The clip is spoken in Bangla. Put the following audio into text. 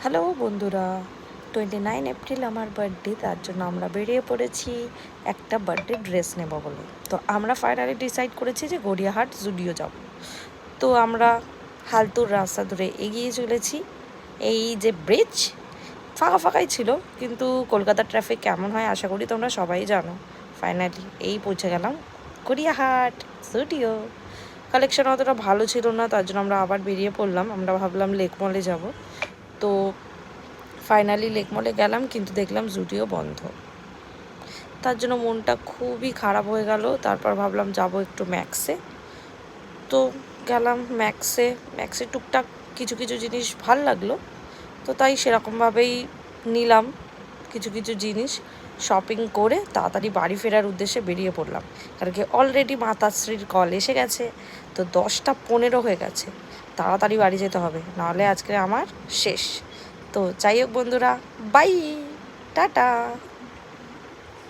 হ্যালো বন্ধুরা, 29 এপ্রিল আমার বার্থডে, তার জন্য আমরা বেরিয়ে পড়েছি একটা বার্থডে ড্রেস নেব বলে। তো আমরা ফাইনালি ডিসাইড করেছি যে গড়িয়াহাট জুডিও যাব। তো আমরা হালতুর রাস্তা ধরে এগিয়ে চলেছি। এই যে ব্রিজ ফাঁকা ফাঁকাই ছিল, কিন্তু কলকাতার ট্রাফিক কেমন হয় আশা করি তোমরা সবাই জানো। ফাইনালি এই পৌঁছে গেলাম গড়িয়াহাট জুডিও। কালেকশন অতটা ভালো ছিল না, তার জন্য আমরা আবার বেরিয়ে পড়লাম। আমরা ভাবলাম লেক মলে যাব। তো ফাইনালি লেক মলে গেলাম, কিন্তু দেখলাম জুডিও বন্ধ। তার জন্য মনটা খুবই খারাপ হয়ে গেল। তারপর ভাবলাম যাব একটু ম্যাক্সে। তো গেলাম ম্যাক্সে টুকটাক কিছু কিছু জিনিস ভাল লাগলো, তো তাই সেরকমভাবেই নিলাম কিছু কিছু জিনিস। শপিং করে তাড়াতাড়ি বাড়ি ফেরার উদ্দেশ্যে বেরিয়ে পড়লাম, কারণ কি অলরেডি মাতাশ্রীর কল এসে গেছে। তো 10টা 15 হয়ে গেছে, তাড়াতাড়ি বাড়ি যেতে হবে, নাহলে আজকে আমার শেষ। তো যাই হোক বন্ধুরা, বাই, টাটা।